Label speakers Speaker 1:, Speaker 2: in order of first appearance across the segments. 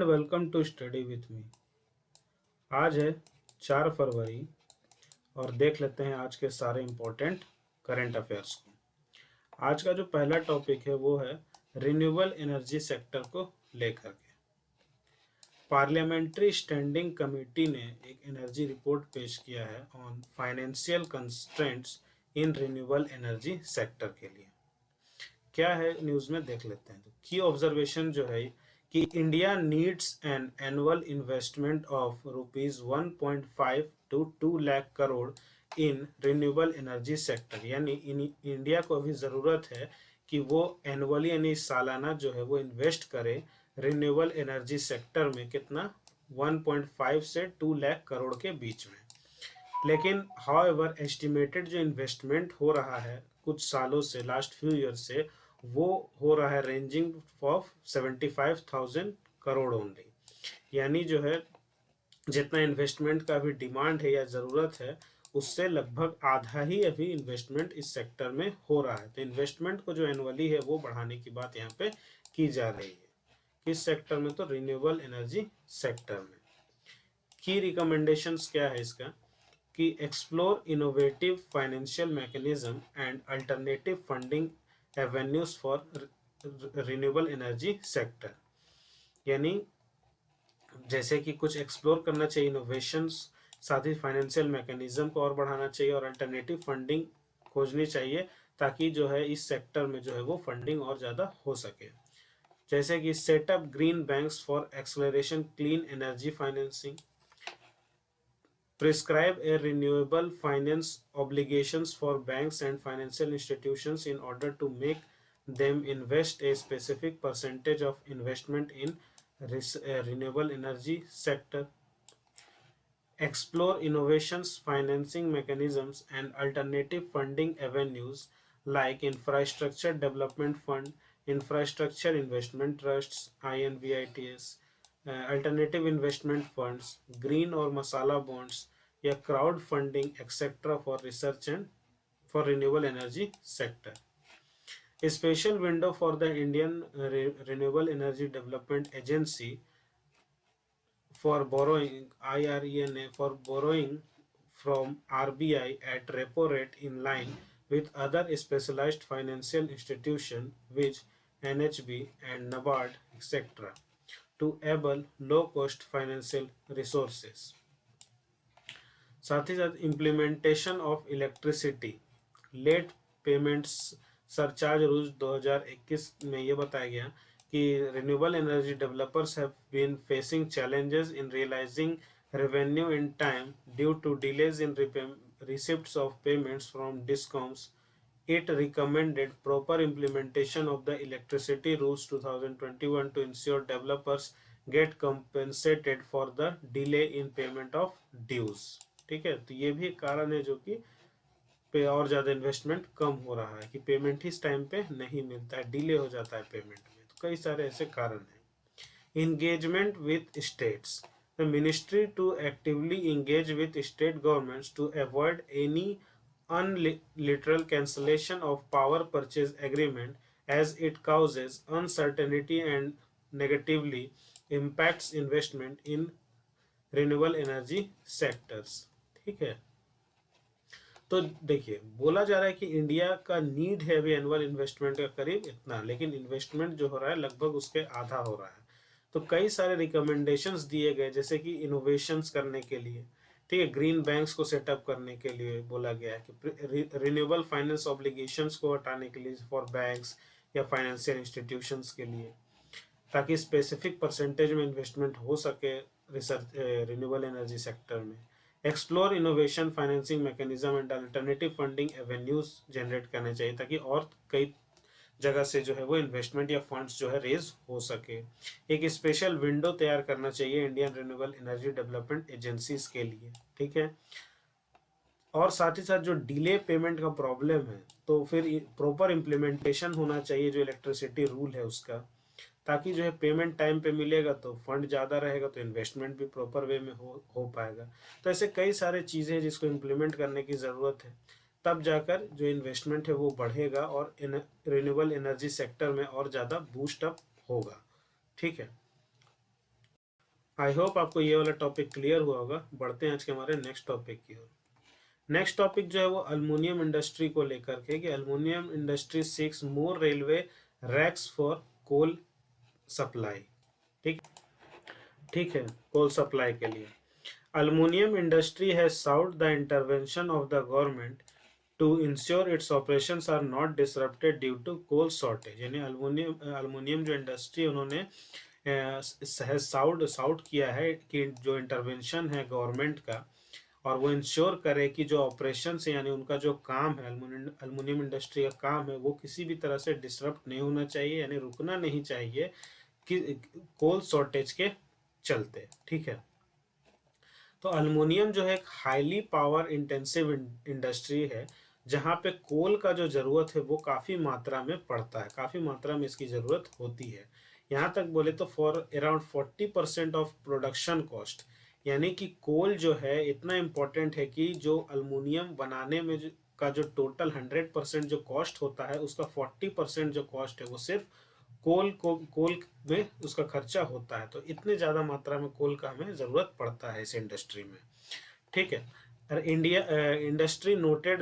Speaker 1: Welcome to study with me. आज है 4 फरवरी और देख लेते हैं आज के सारे इम्पोर्टेंट करंट अफेयर्स को। आज का जो पहला टॉपिक है वो है रिन्यूएबल एनर्जी सेक्टर को लेकर के। पार्लियामेंट्री स्टैंडिंग कमेटी ने एक एनर्जी रिपोर्ट पेश किया है on financial constraints in renewable energy sector के लिए। क्या है न्यूज़ में देख लेते हैं। तो की ऑब्जर्वेशन जो है कि India needs an annual investment of rupees 1.5 to 2 lakh crore in renewable energy sector, यानी इंडिया को अभी ज़रूरत है कि वो एनुअली यानी सालाना जो है वो इन्वेस्ट करे रिन्यूएबल एनर्जी सेक्टर में। कितना? 1.5 से 2 लाख करोड़ के बीच में। लेकिन हाउएवर एस्टिमेटेड जो इन्वेस्टमेंट हो रहा है कुछ सालों से, लास्ट फ्यू ईयर से, वो हो रहा है रेंजिंग ऑफ 75,000 करोड़ ओनली। यानी जो है जितना इन्वेस्टमेंट का अभी डिमांड है या ज़रूरत है उससे लगभग आधा ही अभी इन्वेस्टमेंट इस सेक्टर में हो रहा है। तो इन्वेस्टमेंट को जो एनुअली है वो बढ़ाने की बात यहाँ पे की जा रही है। किस सेक्टर में? तो रिन्यूएबल एनर्जी सेक्टर में। की रिकमेंडेशंस क्या है इसका कि explore innovative financial mechanism and alternative funding avenues for renewable energy sector. यानी जैसे कि कुछ एक्सप्लोर करना चाहिए इनोवेशंस, साथ ही फाइनेंशियल मैकेनिज्म को और बढ़ाना चाहिए और अल्टरनेटिव फंडिंग खोजनी चाहिए ताकि जो है इस सेक्टर में जो है वो फंडिंग और ज़्यादा हो सके। जैसे कि setup green banks for acceleration clean energy financing, prescribe a renewable finance obligations for banks and financial institutions in order to make them invest a specific percentage of investment in renewable energy sector. Explore innovations, financing mechanisms and alternative funding avenues like infrastructure development fund, infrastructure investment trusts INVITs, alternative investment funds, green और मसाला bonds या crowd funding etcetera for research and for renewable energy sector. A special window for the Indian Renewable Energy Development Agency for borrowing IRENA for borrowing from RBI at repo rate in line with other specialized financial institutions which NHB and NABARD etc. to able low cost financial resources। साथ ही साथ implementation of electricity late payments surcharge rules 2021 में ये बताया गया कि renewable energy developers have been facing challenges in realising revenue in time due to delays in receipts of payments from DISCOMs. It recommended proper implementation of the electricity rules 2021 to ensure developers get compensated for the delay in payment of dues। ठीक है, तो ये भी एक कारण है जो कि पे और ज़्यादा इन्वेस्टमेंट कम हो रहा है कि पेमेंट इस टाइम पे नहीं मिलता है, डिले हो जाता है पेमेंट में। तो कई सारे ऐसे कारण हैं। Engagement with states, the ministry to actively engage with state governments to avoid any unilateral cancellation of power purchase agreement as it causes uncertainty and negatively impacts investment in renewable energy sectors। ठीक है, तो देखिए बोला जा रहा है कि India का नीड है अभी एनुअल इन्वेस्टमेंट का करीब इतना, लेकिन इन्वेस्टमेंट जो हो रहा है लगभग उसके आधा हो रहा है। तो कई सारे रिकमेंडेशंस दिए गए जैसे कि इनोवेशंस करने के लिए, ठीक है, ग्रीन बैंक्स को सेटअप करने के लिए बोला गया है कि रिन्यूएबल फाइनेंस ऑब्लिगेशंस को हटाने के लिए फॉर बैंक्स या फाइनेंशियल इंस्टीट्यूशंस के लिए, ताकि स्पेसिफिक परसेंटेज में इन्वेस्टमेंट हो सके रिसर्च रिन्यूएबल एनर्जी सेक्टर में। Explore innovation financing mechanism and alternative funding avenues generate करने चाहिए ताकि और कई जगह से जो है वो इन्वेस्टमेंट या फंड्स जो है रेज हो सके। एक स्पेशल विंडो तैयार करना चाहिए Indian renewable energy development agencies के लिए। ठीक है, और साथ ही साथ जो डिले पेमेंट का प्रॉब्लम है तो फिर प्रॉपर इम्प्लीमेंटेशन होना चाहिए जो इलेक्ट्रिसिटी रूल है उसका, ताकि जो है पेमेंट टाइम पे मिलेगा तो फंड ज़्यादा रहेगा तो इन्वेस्टमेंट भी प्रॉपर वे में हो पाएगा। तो ऐसे कई सारे चीज़ें हैं जिसको इम्प्लीमेंट करने की ज़रूरत है, तब जाकर जो इन्वेस्टमेंट है वो बढ़ेगा और रिन्यूएबल एनर्जी सेक्टर में और ज़्यादा बूस्ट अप होगा। ठीक है। आई होप आपको ये वाला टॉपिक क्लियर हुआ होगा। बढ़ते हैं आज के हमारे नेक्स्ट टॉपिक की ओर। नेक्स्ट टॉपिक जो है वो अल्युमिनियम इंडस्ट्री को लेकर के, कि aluminium industry seeks more railway rakes for coal supply. ठीक ठीक है, कोल सप्लाई के लिए aluminium industry has sought the intervention of the government to ensure its operations are not disrupted due to coal shortage. यानी aluminium जो industry उन्होंने sought किया है कि जो इंटरवेंशन है गवर्नमेंट का, और वो इंश्योर करे कि जो ऑपरेशन है यानी उनका जो काम है, अल्युमिनियम इंडस्ट्री का काम है, वो किसी भी तरह से डिसरप्ट नहीं होना चाहिए, यानी रुकना नहीं चाहिए कि कोल शॉर्टेज के चलते। ठीक है, तो अल्युमिनियम जो है एक हाईली पावर इंटेंसिव इंडस्ट्री है, जहाँ पे कोल का जो जरूरत है वो काफी मात्रा में पड़ता है, काफी मात्रा में इसकी जरूरत होती है। यहाँ तक बोले तो for around 40% of production cost, यानी कि कोल जो है इतना इम्पोर्टेंट है कि जो अल्युमिनियम बनाने में का जो टोटल 100% जो कॉस्ट होता है, उसका 40% जो कॉस्ट है वो सिर्फ कोल में उसका खर्चा होता है। तो इतने ज़्यादा मात्रा में कोल का हमें ज़रूरत पड़ता है इस इंडस्ट्री में। ठीक है, industry noted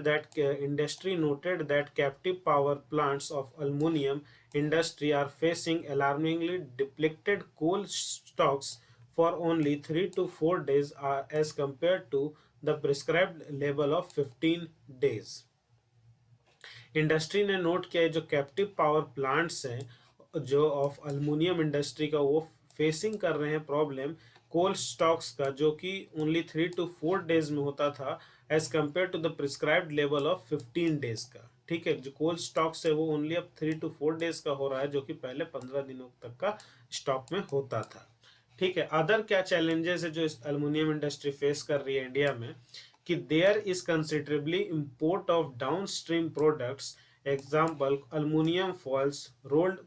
Speaker 1: that captive power plants of aluminum industry are facing alarmingly depleted coal stocks for only 3 to 4 days as compared to the prescribed level of 15 days। Industry ने नोट किया है जो कैप्टिव पावर प्लांट्स हैं जो of aluminium industry का, वो facing कर रहे हैं प्रॉब्लम कोल स्टॉक्स का, जो कि ओनली 3 to 4 डेज में होता था as compared to the prescribed level of 15 days का। ठीक है, जो कोल स्टॉक्स है वो ओनली अब 3 to 4 डेज का हो रहा है, जो कि पहले 15 दिनों तक का स्टॉक में होता था। ठीक है, अदर क्या चैलेंजेस है जो अल्युमिनियम इंडस्ट्री फेस कर रही है इंडिया में, कि there is considerably import of downstream products, example aluminium foils, rolled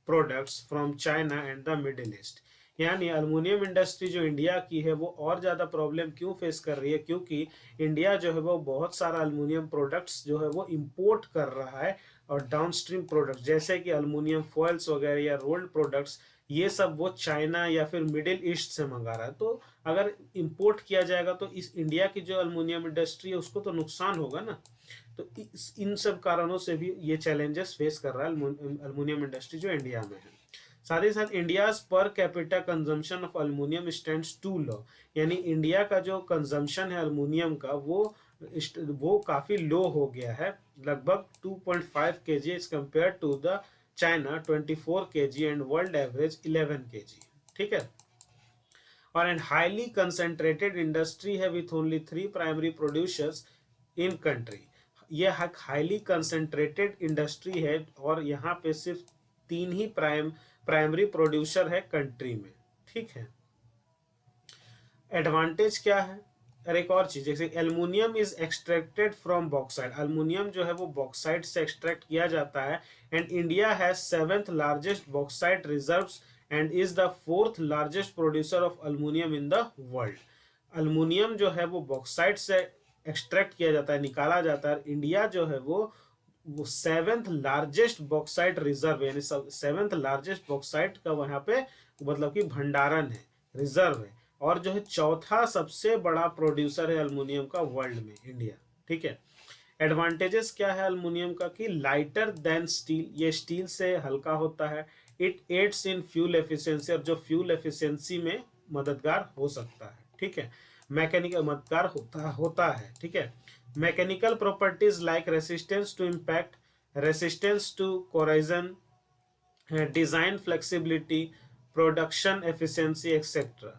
Speaker 1: products from China and the Middle East. यानी अल्युमिनियम इंडस्ट्री जो इंडिया की है वो और ज़्यादा प्रॉब्लम क्यों फेस कर रही है, क्योंकि इंडिया जो है वो बहुत सारा अल्युमिनियम प्रोडक्ट्स जो है वो इंपोर्ट कर रहा है, और डाउनस्ट्रीम प्रोडक्ट्स जैसे कि अल्युमिनियम फॉइल्स वगैरह या रोल्ड प्रोडक्ट्स, ये सब वो चाइना या फिर मिडिल ईस्ट से मंगा रहा है। तो अगर इंपोर्ट किया जाएगा तो इस इंडिया की जो अल्युमिनियम इंडस्ट्री है उसको तो नुकसान होगा ना। तो इन सब कारणों से भी ये चैलेंजेस फेस कर रहा है अल्युमिनियम इंडस्ट्री जो इंडिया में है। साथ ही साथ India per capita consumption of aluminium stands too low, यानी इंडिया का जो कंजम्पशन है अल्युमिनियम का वो काफी लो हो गया है, लगभग 2.5 kg as compared to the China 24 kg and world average 11 kg। ठीक है, और एंड हाईली कंसेंट्रेटेड इंडस्ट्री है with only 3 primary producers in country. ये हाईली कंसेंट्रेटेड इंडस्ट्री है और यहाँ पे सिर्फ 3 ही प्राइमरी प्रोड्यूसर है कंट्री में। ठीक है, एडवांटेज क्या है, और एक और चीज जैसे aluminium is extracted from bauxite, aluminium जो है वो बॉक्साइट से एक्सट्रैक्ट किया जाता है, and India has 7th largest bauxite reserves and is the 4th largest producer of aluminium in the world. Aluminium जो है वो बॉक्साइट से एक्सट्रैक्ट किया जाता है, निकाला जाता है। इंडिया जो है वो 7th लार्जेस्ट बॉक्साइट रिजर्व, यानी 7th लार्जेस्ट बॉक्साइट का वहां पे मतलब कि भंडारण है, रिजर्व है, और जो है चौथा सबसे बड़ा प्रोड्यूसर है अल्युमिनियम का वर्ल्ड में इंडिया। ठीक है, एडवांटेजेस क्या है अल्युमिनियम का, कि लाइटर देन स्टील, ये स्टील से हल्का होता है, it adds in fuel efficiency, और जो फ्यूल एफिशिएंसी में मददगार हो सकता है। ठीक है, मैकेनिकल मददगार होता है। ठीक है, mechanical properties like resistance to impact, resistance to corrosion, design flexibility, production efficiency etcetera.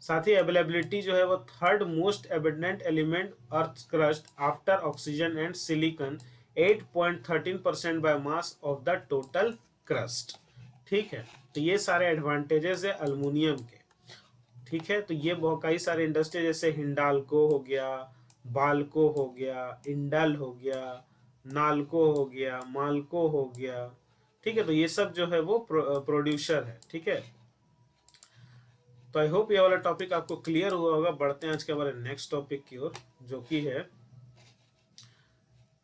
Speaker 1: साथ ही अवेलेबिलिटी जो है वो 3rd most abundant element earth crust after oxygen and silicon, 8.13% by mass of the total crust. ठीक है, तो ये सारे एडवांटेजेस है अल्युमिनियम के। ठीक है, तो ये बहुत कई सारे इंडस्ट्री जैसे हिंडाल्को हो गया, बाल्को हो गया, इंडल हो गया, नाल्को हो गया, माल्को हो गया। ठीक है, तो ये सब जो है वो प्रोड्यूसर है। ठीक है, तो आई होप ये वाला टॉपिक आपको क्लियर हुआ होगा। बढ़ते हैं आज के हमारे नेक्स्ट टॉपिक की ओर, जो कि है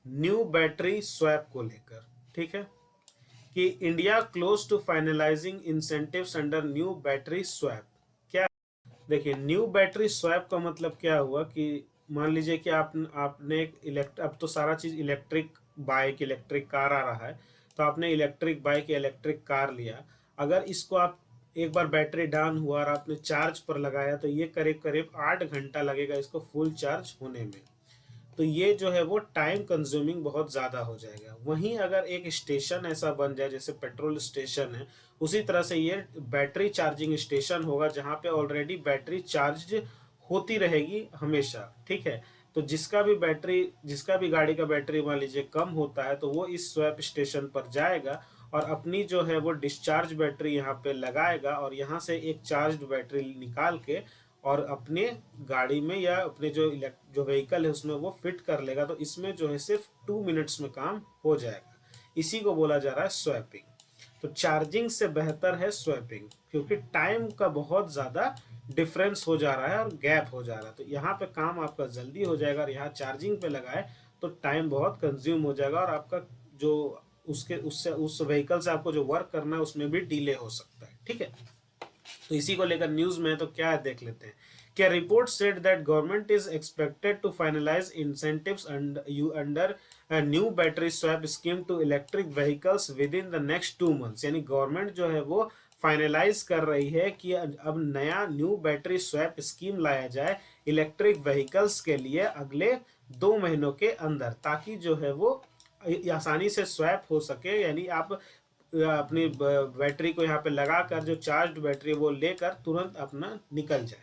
Speaker 1: न्यू बैटरी स्वैप को लेकर। ठीक है, कि India close to finalising incentives under new battery swap. क्या देखिए न्यू बैटरी स्वैप का मतलब क्या हुआ कि मान लीजिए कि आपने एक अब तो सारा चीज इलेक्ट्रिक बाइक इलेक्ट्रिक कार आ रहा है, तो आपने इलेक्ट्रिक बाइक या इलेक्ट्रिक कार लिया। अगर इसको आप एक बार बैटरी डाउन हुआ और आपने चार्ज पर लगाया तो ये करीब करीब 8 घंटा लगेगा इसको फुल चार्ज होने में। तो ये जो है वो टाइम कंज्यूमिंग बहुत ज़्यादा हो जाएगा। वहीं अगर एक स्टेशन ऐसा बन जाए जैसे पेट्रोल स्टेशन है, उसी तरह से ये बैटरी चार्जिंग स्टेशन होगा जहाँ पे ऑलरेडी बैटरी चार्ज होती रहेगी हमेशा, ठीक है। तो जिसका भी गाड़ी का बैटरी मान लीजिए कम होता है तो वो इस स्वैप स्टेशन पर जाएगा और अपनी जो है वो डिस्चार्ज बैटरी यहाँ पे लगाएगा और यहाँ से एक चार्ज बैटरी निकाल के और अपने गाड़ी में या अपने जो व्हीकल है उसमें वो फिट कर लेगा। तो इसमें जो है सिर्फ 2 मिनट्स में काम हो जाएगा। इसी को बोला जा रहा है स्वैपिंग। तो चार्जिंग से बेहतर है स्वैपिंग क्योंकि टाइम का बहुत ज़्यादा डिफरेंस हो जा रहा है और गैप हो जा रहा है। तो यहाँ पे काम आपका जल्दी हो जाएगा और यहाँ चार्जिंग पे लगाए तो टाइम बहुत कंज्यूम हो जाएगा और आपका जो उसके उससे उस व्हीकल से आपको जो वर्क करना है उसमें भी डिले हो सकता है, ठीक है। तो इसी को लेकर न्यूज में तो क्या है देख लेते हैं। क्या report said that government is expected to finalise incentives under new battery swap scheme to electric vehicles within the next 2 months. यानी गवर्नमेंट जो है वो फाइनलाइज कर रही है कि अब नया न्यू बैटरी स्वैप स्कीम लाया जाए इलेक्ट्रिक व्हीकल्स के लिए अगले 2 महीनों के अंदर, ताकि जो है वो आसानी से स्वैप हो सके। यानी आप अपनी बैटरी को यहाँ पे लगाकर जो चार्ज बैटरी वो लेकर तुरंत अपना निकल जाए,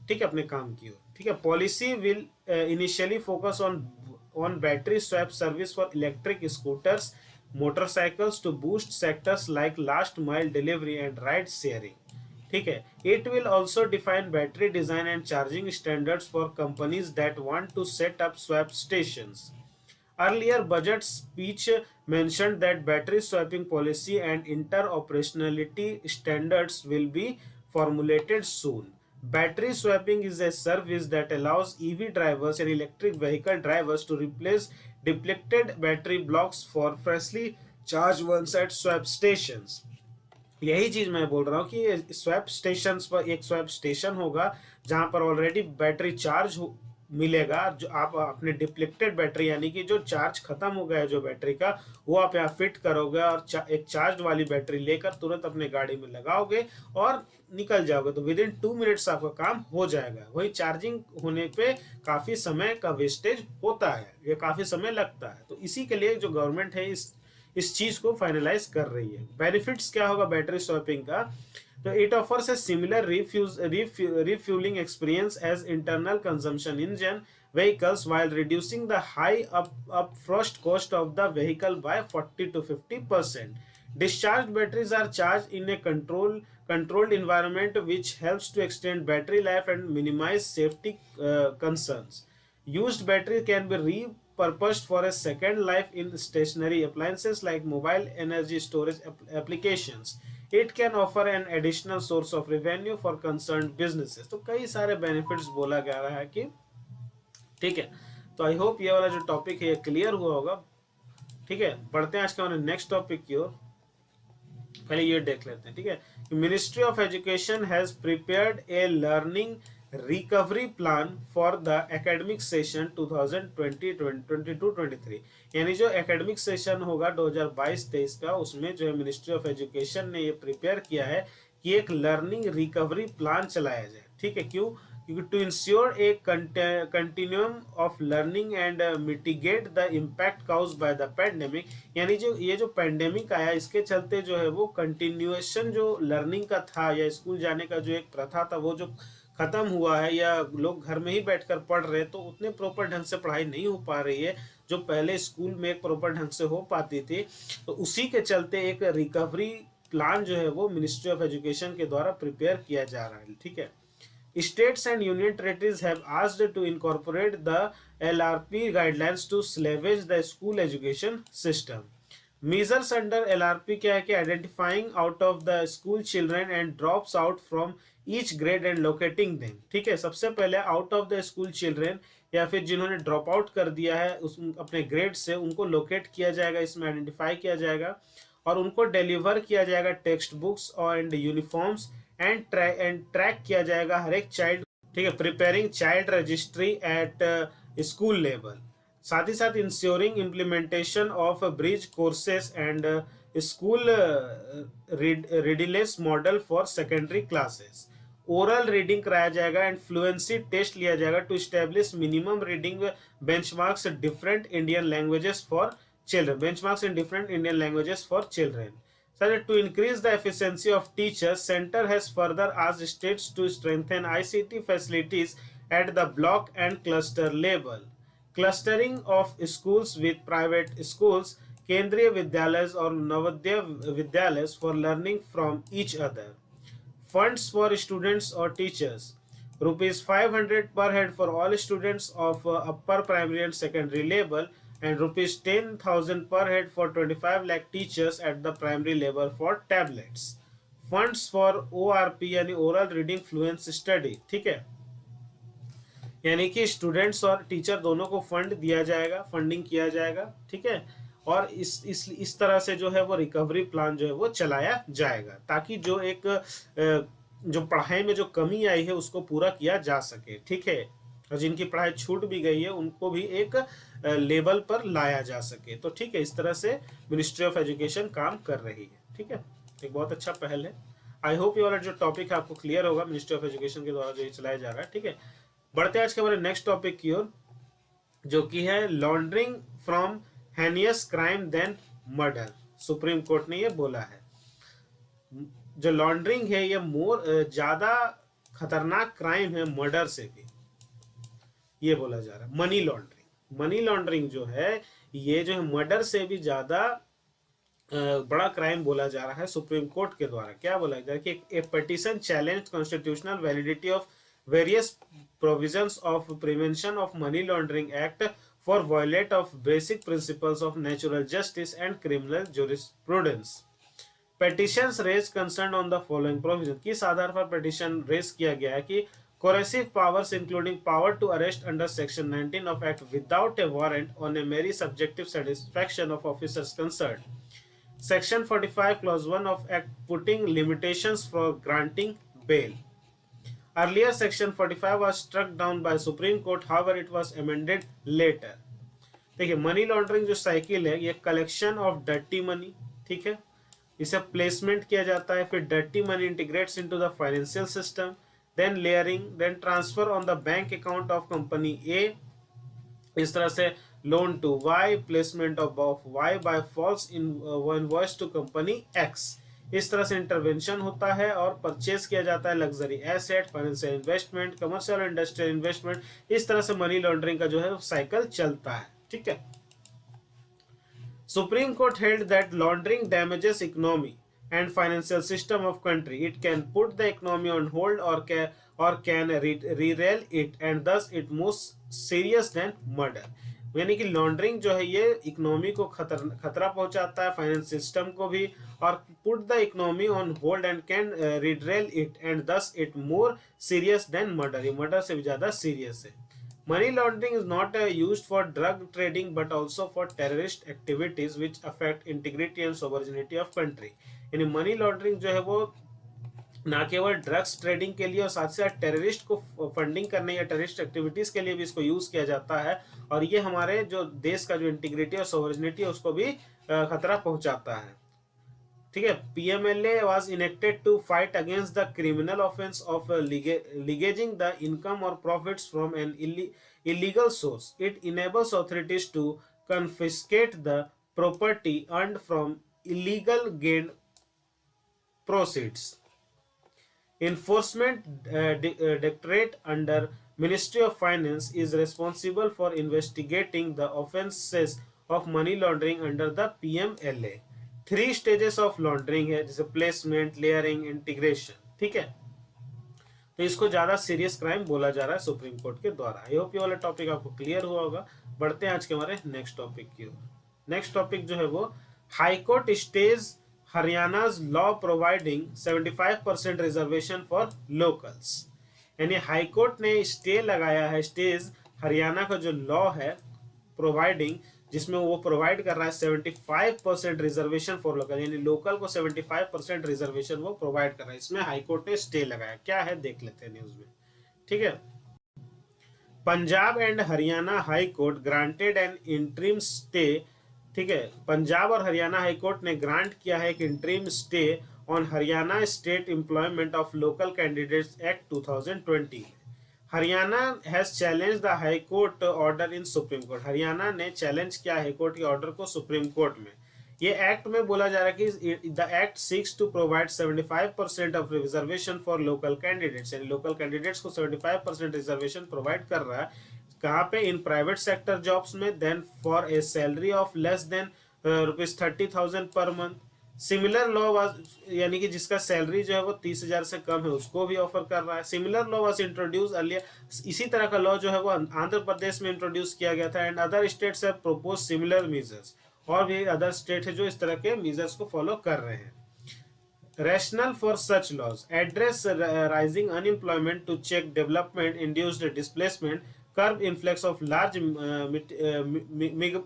Speaker 1: ठीक है, अपने काम की ओर, ठीक है। Policy will initially focus on battery swap service for electric scooters motorcycles to boost sectors like last mile delivery and ride sharing, ठीक है। It will also define battery design and charging standards for companies that want to set up swap stations. Earlier budget speech mentioned that battery swapping policy and interoperationality standards will be formulated soon. Battery swapping is a service that allows EV drivers and electric vehicle drivers to replace depleted battery blocks for freshly charged ones at swap stations. यही चीज मैं बोल रहा हूँ कि swap station पर एक swap station होगा जहां पर ऑलरेडी बैटरी चार्ज मिलेगा। जो आप अपने डिप्लेक्टेड बैटरी यानी कि जो चार्ज खत्म हो गया है जो बैटरी का, वो आप यहाँ फिट करोगे और एक चार्ज वाली बैटरी लेकर तुरंत अपने गाड़ी में लगाओगे और निकल जाओगे। तो विद इन 2 मिनट्स आपका काम हो जाएगा। वही चार्जिंग होने पे काफी समय का वेस्टेज होता है, ये काफी समय लगता है। तो इसी के लिए जो गवर्नमेंट है इस चीज को फाइनलाइज कर रही है। बेनिफिट्स क्या होगा बैटरी स्वैपिंग का, तो it offers a similar refueling experience as internal consumption engine vehicles while reducing the high upfront cost of the vehicle by 40 to 50%. Discharged batteries are charged in a controlled environment which helps to extend battery life and minimize safety concerns. Used battery can be repurposed for a second life in stationary appliances like mobile energy storage applications. It can offer an additional source of revenue for concerned businesses. तो कई सारे benefits बोला जा रहा है कि, ठीक है। तो आई होप ये वाला जो टॉपिक है ये क्लियर हुआ होगा, ठीक है। बढ़ते हैं आज के हमारे नेक्स्ट टॉपिक की ओर। पहले ये देख लेते हैं, ठीक है। Ministry of education has prepared A learning recovery plan for the academic session 2020-22-23। यानी जो एकेडमिक सेशन होगा 2022-23 का, उसमें जो है मिनिस्ट्री ऑफ एजुकेशन ने ये प्रिपेयर किया है कि एक लर्निंग रिकवरी प्लान चलाया जाए, ठीक है। क्यों? क्योंकि to ensure a continuum of learning and mitigate the impact caused by the pandemic. यानी जो ये जो पैंडेमिक आया इसके चलते जो है वो कंटिन्यूएशन जो लर्निंग का था या स्कूल जाने का जो एक प्रथा था वो जो खत्म हुआ है, या लोग घर में ही बैठकर पढ़ रहे हैं, तो उतने प्रॉपर ढंग से पढ़ाई नहीं हो पा रही है जो पहले स्कूल में एक प्रॉपर ढंग से हो पाती थी। तो उसी के चलते एक रिकवरी प्लान जो है वो मिनिस्ट्री ऑफ एजुकेशन के द्वारा प्रिपेयर किया जा रहा है, ठीक है। States and union territories have asked to incorporate the LRP guidelines to salvage the school education system. Measures under LRP क्या है कि identifying out of the school children and drops out from each grade and locating them, ठीक है। सबसे पहले out of the school children या फिर जिन्होंने ड्रॉप आउट कर दिया है उस अपने ग्रेड से, उनको लोकेट किया जाएगा, इसमें आइडेंटिफाई किया जाएगा और उनको डिलीवर किया जाएगा text books and uniforms and track किया जाएगा हर एक चाइल्ड, ठीक है। Preparing child registry at school level, साथ ही साथ ensuring implementation of bridge courses and school readiness model for secondary classes. Oral reading कराया जाएगा एंड फ्लुएंसी टेस्ट लिया जाएगा to establish minimum reading benchmarks different Indian languages for children, benchmarks in different Indian languages for children. So to increase the efficiency of teachers, Center has further asked states to strengthen ICT facilities at the block and cluster level. Clustering of schools with private schools, Kendriya Vidyalayas or Navodaya Vidyalayas for learning from each other. Funds for students or teachers. Rupees 500 per head for all students of upper primary and secondary level, and rupees 10,000 per head for 25 lakh teachers at the primary level for tablets. Funds for ORP यानी oral reading fluency study, ठीक है। यानी कि students और teacher दोनों को fund दिया जाएगा, फंडिंग किया जाएगा, ठीक है। और इस तरह से जो है वो रिकवरी प्लान जो है वो चलाया जाएगा, ताकि जो एक जो पढ़ाई में जो कमी आई है उसको पूरा किया जा सके, ठीक है। और जिनकी पढ़ाई छूट भी गई है उनको भी एक लेवल पर लाया जा सके। तो ठीक है, इस तरह से मिनिस्ट्री ऑफ एजुकेशन काम कर रही है, ठीक है। एक बहुत अच्छा पहल है। आई होप ये वाला जो टॉपिक है आपको क्लियर होगा, मिनिस्ट्री ऑफ एजुकेशन के द्वारा जो ये चलाया जा रहा है, ठीक है। बढ़ते हैं आज के हमारे नेक्स्ट टॉपिक की ओर, जो कि है laundering from heinous crime then murder. Supreme court ने ये बोला है जो लॉन्ड्रिंग है ये ज्यादा खतरनाक क्राइम है मर्डर से भी, ये बोला जा रहा है। मनी लॉन्ड्रिंग जो है ये जो है मर्डर से भी ज्यादा बड़ा क्राइम बोला जा रहा है सुप्रीम कोर्ट के द्वारा। क्या बोला जा रहा है कि a petition challenge constitutional validity of various provisions of prevention of money laundering act for violate of basic principles of natural justice and criminal jurisprudence. Petitions raise concern on the following provision, किस आधार पर petition raise किया गया है कि coercive powers including power to arrest under section 19 of act without a warrant on a mere subjective satisfaction of officers concerned, section 45 clause 1 of act putting limitations for granting bail. Earlier section 45 was struck down by Supreme Court, however it was amended later. देखिए money laundering जो cycle है ये collection of dirty money, ठीक है, इसे placement किया जाता है, फिर dirty money integrates into the financial system, then layering, then transfer on the bank account of company A, इस तरह से loan to Y, placement of Y by false invoice to company X, इस तरह से इंटरवेंशन होता है और purchase किया जाता है luxury asset, financial investment, commercial industrial investment, इस तरह से मनी लॉन्ड्रिंग का जो है साइकिल चलता है, ठीक है। Supreme court held that laundering damages economy and financial system of country. It can put the economy on hold or can derail it, and thus it more serious than murder. यानी कि laundering जो है ये economy को खतरा पहुंचाता है, finance system को भी, और put the economy on hold and can derail it and thus it more serious than murder, ये मर्डर से भी ज्यादा सीरियस है। Money laundering is not used for drug trading but also for terrorist activities which affect integrity and sovereignty of country. यानी money laundering जो है वो ना केवल ड्रग्स ट्रेडिंग के लिए और साथ साथ टेररिस्ट को फंडिंग करने या टेररिस्ट एक्टिविटीज के लिए भी इसको यूज किया जाता है, और ये हमारे जो देश का जो इंटीग्रिटी और सोवरेनिटी है उसको भी खतरा पहुंचाता है, ठीक है। PMLA was enacted to fight against the criminal offense of legating the income or profits from an illegal source. It enables authorities to confiscate the property earned from illegal gain proceeds. Enforcement Directorate under Ministry of Finance is responsible for investigating the offences of money laundering under the PMLA. 3 stages of laundering है, जैसे placement, layering, integration, ठीक है। तो इसको ज्यादा serious crime बोला जा रहा है सुप्रीम कोर्ट के द्वारा। आई होप ये वाला टॉपिक आपको क्लियर हुआ होगा। बढ़ते हैं आज के हमारे नेक्स्ट टॉपिक की ओर। नेक्स्ट टॉपिक जो है वो high court stays Haryana's law providing 75% reservation for locals. यानी हाई कोर्ट ने स्टे लगाया है, स्टेज हरियाणा का जो लॉ है प्रोवाइडिंग जिसमें वो प्रोवाइड कर रहा है 75% रिजर्वेशन फॉर लोकल, यानी लोकल को 75% रिजर्वेशन वो प्रोवाइड कर रहा है। इसमें हाईकोर्ट ने स्टे लगाया, क्या है देख लेते हैं न्यूज में, ठीक है। Punjab and Haryana high court granted N interim stay, ठीक है, पंजाब और हरियाणा हाई कोर्ट ने ग्रांट किया है एक interim stay on Haryana state employment of local candidates act 2020। Haryana has challenge the high court order in supreme court, Haryana ने चैलेंज किया हाई कोर्ट के ऑर्डर को सुप्रीम कोर्ट में। ये एक्ट में बोला जा रहा है कि the act seeks to provide 75% of reservation for local candidates, यानी लोकल कैंडिडेट्स को 75% रिजर्वेशन प्रोवाइड कर रहा है। कहाँ पे? इन प्राइवेट सेक्टर जॉब्स में, then for a salary of less than ₹30,000 per month. Similar law was, यानी कि जिसका सैलरी जो है वो 30,000 से कम है उसको भी ऑफर कर रहा है। Similar law was introduce earlier, इसी तरह का लॉ जो है वो आंध्र प्रदेश में इंट्रोड्यूस किया गया था। And other states have propose similar measures, और भी अदर स्टेट है जो इस तरह के मेजर्स को फॉलो कर रहे हैं। Rationale for such laws: address rising unemployment to check development-induced displacement, curb influx of large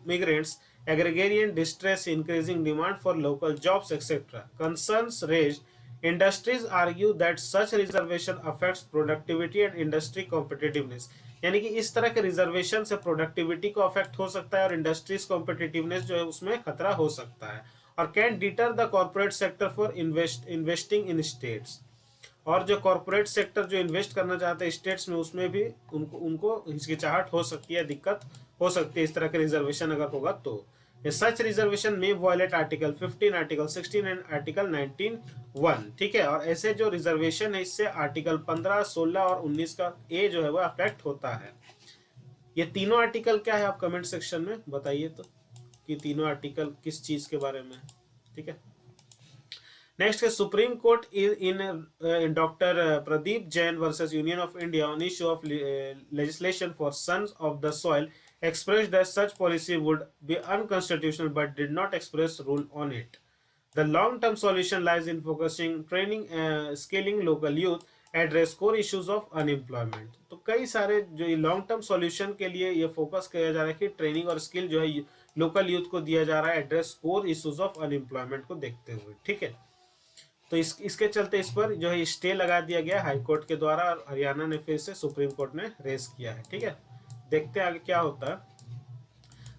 Speaker 1: migrants, agrarian distress, increasing demand for local jobs, etc. Concerns raised: industries argue that such reservation affects productivity and industry competitiveness. यानी कि इस तरह के reservation से productivity को affect हो सकता है और इंडस्ट्रीज कॉम्पिटिटिवनेस जो है उसमें खतरा हो सकता है। और can deter the corporate sector for investing in states, और जो कॉर्पोरेट सेक्टर जो इन्वेस्ट करना चाहते हैं स्टेट्स में उसमें भी उनको हिचकिचाहट हो सकती है, दिक्कत हो सकती है इस तरह के रिजर्वेशन अगर होगा तो। Such reservation may violate article 15, article 16 and article 19(1), ठीक है। और ऐसे जो रिजर्वेशन है इससे आर्टिकल 15, 16 और 19 का ए जो है वो अफेक्ट होता है। ये तीनों आर्टिकल क्या है आप कमेंट सेक्शन में बताइए तो, कि तीनों आर्टिकल किस चीज के बारे में है, ठीक है। नेक्स्ट है Supreme Court in doctor Pradeep Jain versus Union of India on issue of legislation for sons of the soil expressed that such policy would be unconstitutional but did not express rule on it. The long-term solution lies in focusing, training, scaling local youth, address core issues of unemployment. तो कई सारे जो long term solution के लिए ये focus किया जा रहा है कि ट्रेनिंग और स्किल जो है लोकल यूथ को दिया जा रहा है, address core issues of unemployment को देखते हुए, ठीक है। तो इसके चलते इस पर जो है स्टे लगा दिया गया हाई कोर्ट के द्वारा, और हरियाणा ने फिर से सुप्रीम कोर्ट ने रेस किया है, ठीक है। देखते हैं आगे क्या होता है।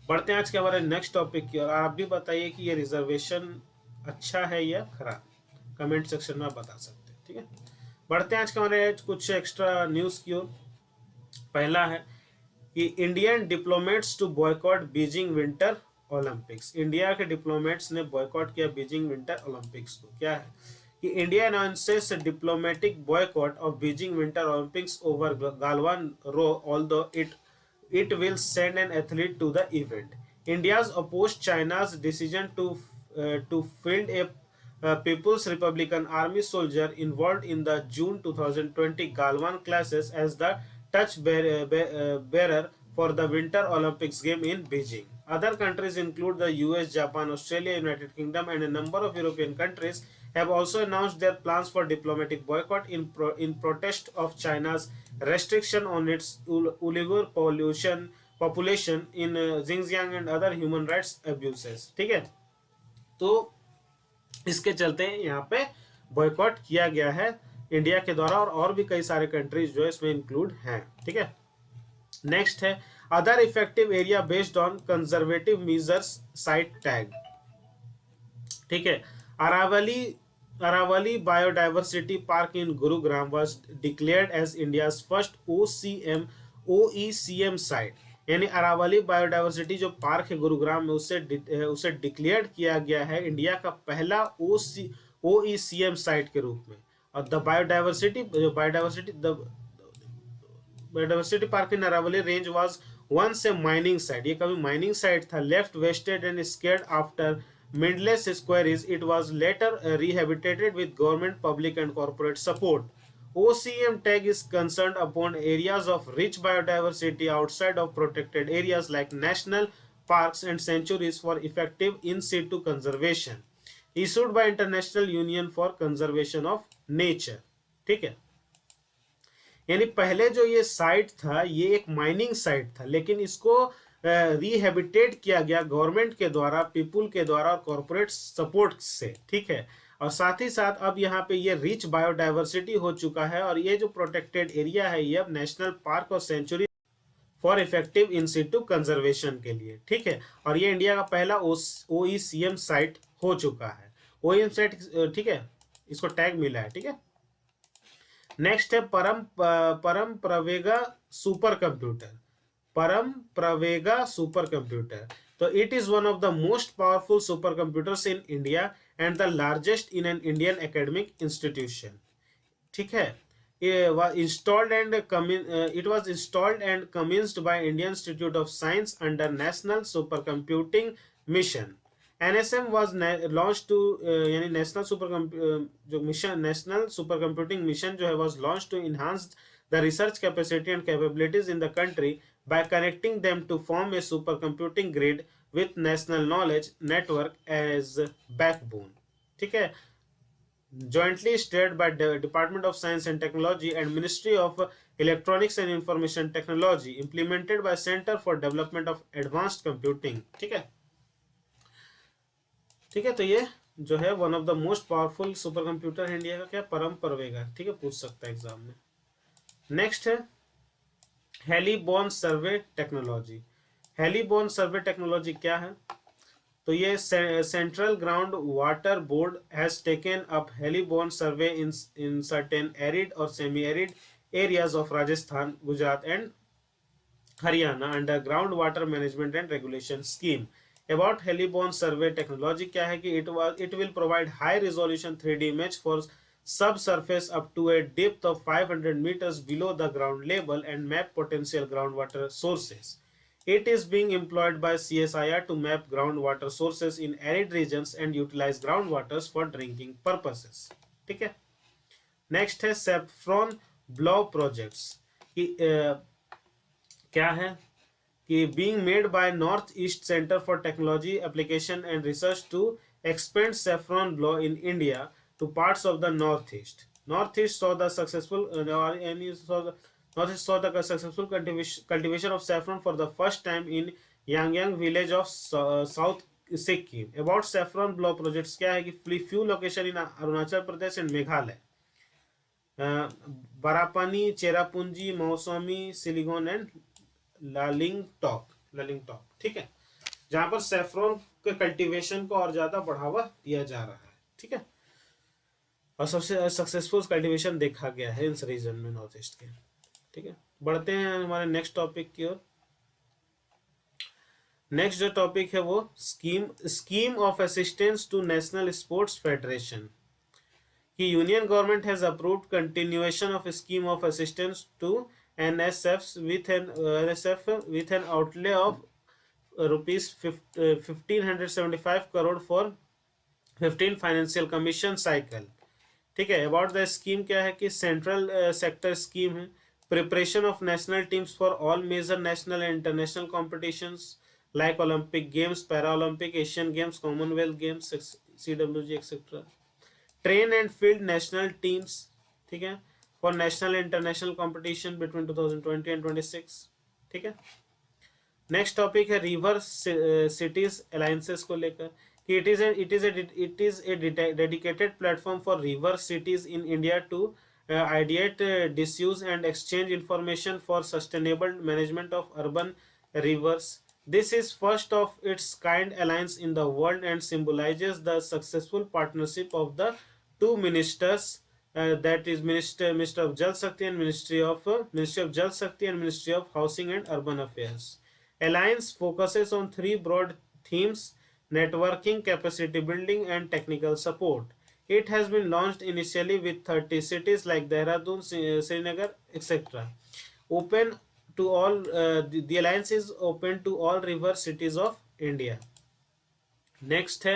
Speaker 1: बढ़ते हैं आज के हमारे नेक्स्ट टॉपिक की, और आप भी बताइए कि ये रिजर्वेशन अच्छा है या खराब, कमेंट सेक्शन में आप बता सकते हैं, ठीक है। बढ़ते हैं आज के हमारे कुछ एक्स्ट्रा न्यूज की ओर। पहला है कि Indian diplomats to boycott Beijing winter Olympics, India के डिप्लोमेट्स ने बॉयकॉट किया बीजिंग विंटर ओलंपिक्स को। क्या है कि India announces diplomatic boycott of Beijing winter Olympics over Galwan row, although it will send an athlete to the event. India's opposed China's decision to field a People's Republican Army soldier involved in the June 2020 Galwan clashes as the bearer for the Winter Olympics game in Beijing. Other countries include the US, Japan, Australia, United Kingdom, and a number of European countries have also announced their plans for diplomatic boycott in protest of China's restriction on its Uyghur population in Xinjiang and other human rights abuses, ठीक है। तो इसके चलते यहाँ पे boycott किया गया है इंडिया के द्वारा, और भी कई सारे कंट्रीज जो है इसमें इंक्लूड हैं, ठीक है। नेक्स्ट है other effective area based on conservative measures site tag, ठीक है। Aravali Biodiversity Park in Gurugram was declared as India's first OECM site, यानी अरावली बायोडाइवर्सिटी जो पार्क है गुरुग्राम में उसे डिक्लेयर किया गया है इंडिया का पहला OECM साइट के रूप में। और the biodiversity park in Aravalli range was once a mining site, ये कभी माइनिंग साइट था, left wasted and scarred after Mindless squares. It was later rehabilitated with government, public and corporate support. OCM tag is concerned upon areas of rich biodiversity outside of protected areas like national parks and sanctuaries for effective in situ conservation. Issued by International Union for Conservation of Nature, ठीक है। यानी पहले जो ये site था ये एक mining site था, लेकिन इसको रिहेबिटेट किया गया गवर्नमेंट के द्वारा, पीपुल के द्वारा और कॉर्पोरेट सपोर्ट से, ठीक है। और साथ ही साथ अब यहाँ पे ये रिच बायोडाइवर्सिटी हो चुका है, और ये जो प्रोटेक्टेड एरिया है ये अब नेशनल पार्क और sanctuary for effective in situ conservation के लिए, ठीक है। और ये इंडिया का पहला OECM साइट हो चुका है, OEM साइट, ठीक है, इसको टैग मिला है, ठीक है। नेक्स्ट है परम प्रवेगा सुपर कंप्यूटर। परम प्रवेगा सुपर कंप्यूटर, तो it is one of the most powerful super computers in India and the largest in an Indian academic institution, ठीक है। It was installed and commenced by Indian Institute of Science under National Supercomputing Mission. NSM was launched to यानी जो mission, national super computing mission जो है was launched to enhance the research capacity and capabilities in the country by connecting them to form a supercomputing grid with national knowledge network as backbone, ठीक है। jointly steered by the Department of Science and Technology and Ministry of Electronics and Information Technology, implemented by Center for Development of Advanced Computing, ठीक है, ठीक है। तो ये जो है one of the most powerful super computer है India का, क्या, परम प्रवेगा, ठीक है, पूछ सकता है एग्जाम में। नेक्स्ट है हेलीबॉर्न सर्वे टेक्नोलॉजी। हेलीबॉर्न सर्वे टेक्नोलॉजी क्या है, तो ये central ground water board has taken up heliborne survey in certain arid और semi arid areas of Rajasthan, Gujarat and Haryana under ground water management and regulation scheme. About heliborne survey technology क्या है कि it will provide high resolution 3D image for subsurface up to a depth of 500 meters below the ground level and map potential groundwater sources. It is being employed by CSIR to map groundwater sources in arid regions and utilize groundwaters for drinking purposes, ठीक है। Next है saffron ब्लॉ projects कि क्या है कि being made by North East Center for Technology Application and Research to expand saffron blow in India to parts of the Northeast. Northeast saw the successful cultivation of saffron for the first time in Yangyang village of South Sikkim. About saffron blow projects क्या है कि few location in Arunachal Pradesh and Meghalaya, Barapani, Cherrapunji, मौसमी, सिलिगोन and लालिंगटॉक, ठीक है, जहां पर saffron के cultivation को और ज्यादा बढ़ावा दिया जा रहा है, ठीक है, और सबसे सक्सेसफुल कल्टीवेशन देखा गया है इस रीजन में, नॉर्थ ईस्ट के, ठीक है। बढ़ते हैं हमारे नेक्स्ट टॉपिक की ओर। नेक्स्ट जो टॉपिक है वो scheme of assistance to national sports federation, कि union government has approved continuation of scheme of assistance to NSF with an outlay of rupees 1575 crore for 15 financial commission cycle, ठीक है। About the scheme क्या है कि central sector scheme है, preparation of national teams for all major national and international competitions like Olympic games, para Olympic, Asian games, Commonwealth games, CWG etcetera. Train and field national teams, ठीक है, for national international competition between 2020 and 26, ठीक है। Next topic है river cities alliances को लेकर कि it is A dedicated platform for river cities in India to ideate disuse and exchange information for sustainable management of urban rivers. This is first of its kind alliance in the world and symbolizes the successful partnership of the two ministers, that is Minister of Jal Shakti and Ministry of Jal Shakti and Ministry of Housing and Urban Affairs. Alliance focuses on three broad themes: networking, capacity building, and technical support. It has been launched initially with 30 cities like Dehradun, Srinagar, etc. Open to all. The alliance is open to all river cities of India. Next है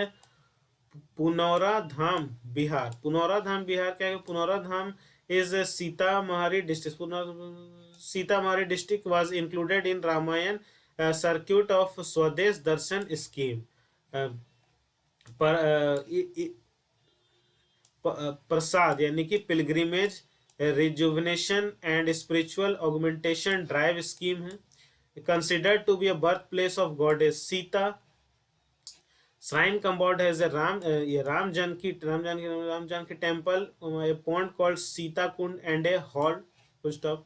Speaker 1: पुनौरा धाम बिहार। पुनौरा धाम बिहार क्या है? Punaura Dham is Sitamarhi district. Sitamarhi district was included in Ramayan circuit of Swadesh Darshan scheme. प्रसाद यानी कि pilgrimage rejuvenation and spiritual augmentation drive scheme है। considered to be a birthplace of goddess Sita. Shrine compound has a Ram Janki temple, a pond called Sita Kund, and a hall. Full stop.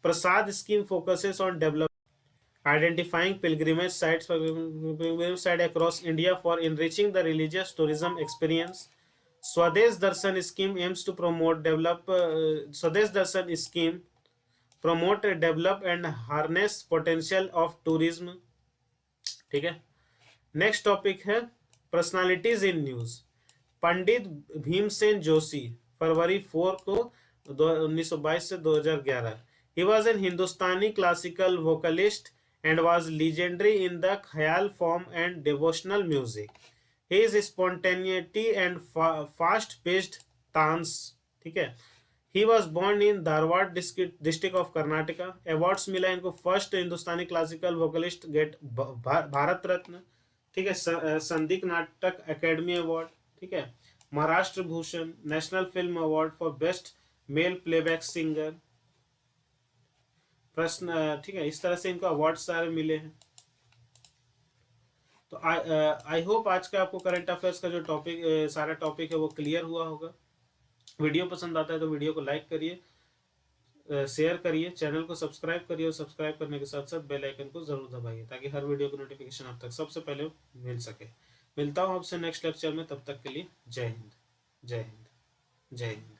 Speaker 1: Prasad scheme focuses on development, identifying pilgrimage sites across India for enriching the religious tourism experience. Swadesh Darshan scheme aims to Swadesh Darshan scheme promote, develop and harness potential of tourism. ठीक है. Next topic है personalities in news. Pandit Bhimsen Joshi, फरवरी 4 को 1922 से 2011. He was an Hindustani classical vocalist and was legendary in the khayal form and devotional music. His spontaneity and fast-paced तान्स. ठीक है. He was born in Dharwad district of Karnataka. Awards मिला इनको, first हिंदुस्तानी classical vocalist gate Bharat Ratna. ठीक है. संदीप नाटक academy award. ठीक है. Maharashtra Bhushan, national film award for best male playback singer. प्रश्न. ठीक है. इस तरह से इनको अवार्ड सारे मिले हैं. तो आई होप आज का आपको करंट अफेयर्स का जो टॉपिक सारा टॉपिक है वो क्लियर हुआ होगा. वीडियो पसंद आता है तो वीडियो को लाइक करिए, शेयर करिए, चैनल को सब्सक्राइब करिए और सब्सक्राइब करने के साथ साथ बेल आइकन को जरूर दबाइए ताकि हर वीडियो की नोटिफिकेशन आप तक सबसे पहले मिल सके. मिलता हूँ आपसे नेक्स्ट लेक्चर में. तब तक के लिए जय हिंद, जय हिंद, जय हिंद.